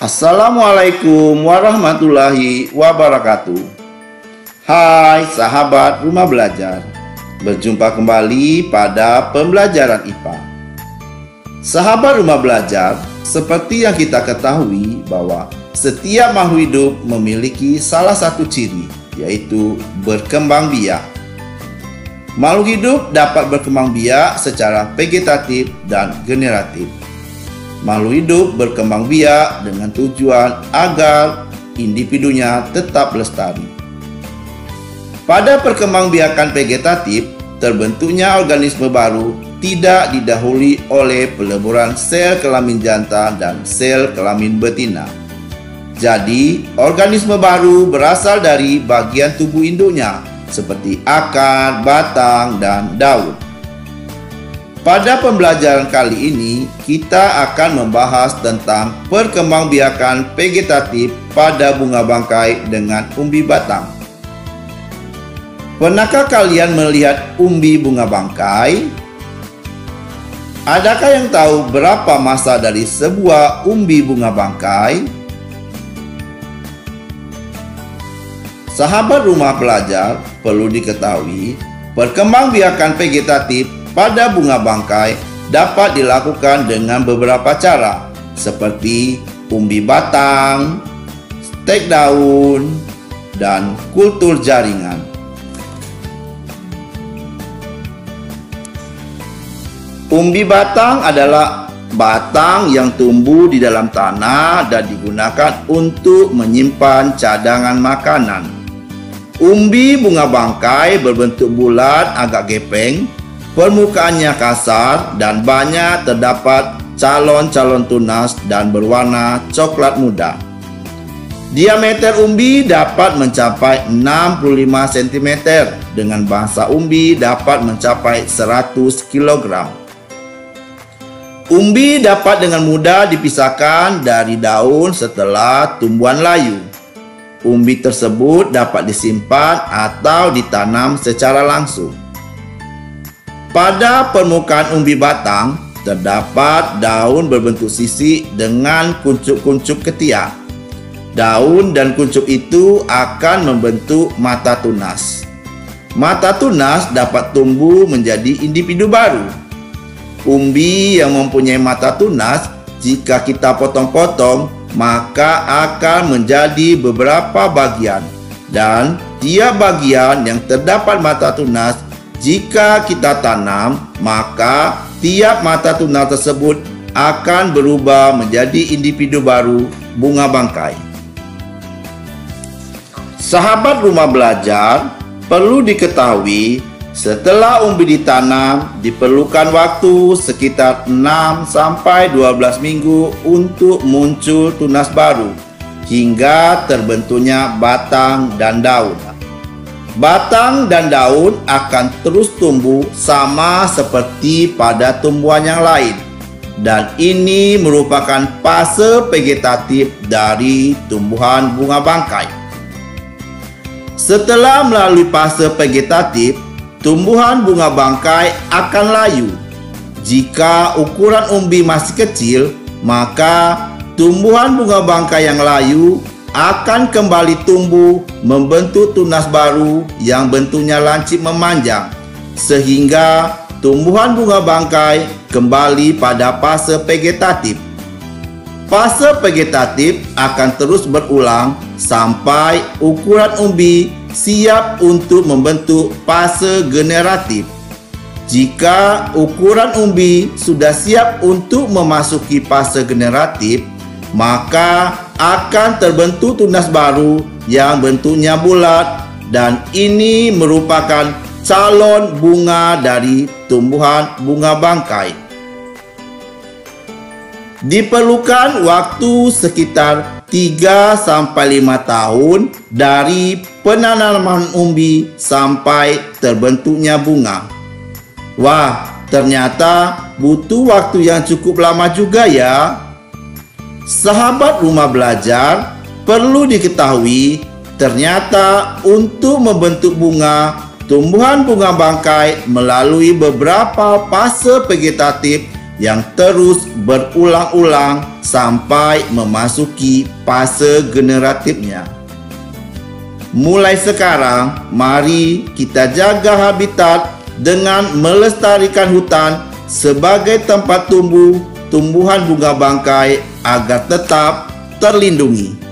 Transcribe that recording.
Assalamualaikum warahmatullahi wabarakatuh. Hai sahabat Rumah Belajar, berjumpa kembali pada pembelajaran IPA. Sahabat Rumah Belajar, seperti yang kita ketahui bahwa setiap makhluk hidup memiliki salah satu ciri, yaitu berkembang biak. Makhluk hidup dapat berkembang biak secara vegetatif dan generatif. Makhluk hidup berkembang biak dengan tujuan agar individunya tetap lestari. Pada perkembangbiakan vegetatif, terbentuknya organisme baru tidak didahului oleh peleburan sel kelamin jantan dan sel kelamin betina. Jadi, organisme baru berasal dari bagian tubuh induknya, seperti akar, batang, dan daun. Pada pembelajaran kali ini, kita akan membahas tentang perkembangbiakan vegetatif pada bunga bangkai dengan umbi batang. Pernahkah kalian melihat umbi bunga bangkai? Adakah yang tahu berapa masa dari sebuah umbi bunga bangkai? Sahabat Rumah Belajar, perlu diketahui, perkembangbiakan vegetatif pada bunga bangkai dapat dilakukan dengan beberapa cara, seperti umbi batang, stek daun, dan kultur jaringan. Umbi batang adalah batang yang tumbuh di dalam tanah dan digunakan untuk menyimpan cadangan makanan. Umbi bunga bangkai berbentuk bulat agak gepeng, permukaannya kasar, dan banyak terdapat calon-calon tunas dan berwarna coklat muda. Diameter umbi dapat mencapai 65 cm, dengan bangsa umbi dapat mencapai 100 kg. Umbi dapat dengan mudah dipisahkan dari daun setelah tumbuhan layu. Umbi tersebut dapat disimpan atau ditanam secara langsung. Pada permukaan umbi batang, terdapat daun berbentuk sisik dengan kuncup-kuncup ketiak. Daun dan kuncup itu akan membentuk mata tunas. Mata tunas dapat tumbuh menjadi individu baru. Umbi yang mempunyai mata tunas, jika kita potong-potong, maka akan menjadi beberapa bagian. Dan tiap bagian yang terdapat mata tunas, jika kita tanam, maka tiap mata tunas tersebut akan berubah menjadi individu baru bunga bangkai. Sahabat Rumah Belajar, perlu diketahui, setelah umbi ditanam, diperlukan waktu sekitar 6-12 minggu untuk muncul tunas baru, hingga terbentuknya batang dan daun. Batang dan daun akan terus tumbuh sama seperti pada tumbuhan yang lain, dan ini merupakan fase vegetatif dari tumbuhan bunga bangkai. Setelah melalui fase vegetatif, tumbuhan bunga bangkai akan layu. Jika ukuran umbi masih kecil, maka tumbuhan bunga bangkai yang layu akan kembali tumbuh membentuk tunas baru yang bentuknya lancip memanjang, sehingga tumbuhan bunga bangkai kembali pada fase vegetatif. Fase vegetatif akan terus berulang sampai ukuran umbi siap untuk membentuk fase generatif. Jika ukuran umbi sudah siap untuk memasuki fase generatif, maka akan terbentuk tunas baru yang bentuknya bulat, dan ini merupakan calon bunga dari tumbuhan bunga bangkai. Diperlukan waktu sekitar 3-5 tahun dari penanaman umbi sampai terbentuknya bunga. Wah, ternyata butuh waktu yang cukup lama juga ya. Sahabat Rumah Belajar, perlu diketahui, ternyata untuk membentuk bunga tumbuhan bunga bangkai melalui beberapa fase vegetatif yang terus berulang-ulang sampai memasuki fase generatifnya. Mulai sekarang, mari kita jaga habitat dengan melestarikan hutan sebagai tempat tumbuh tumbuhan bunga bangkai agar tetap terlindungi.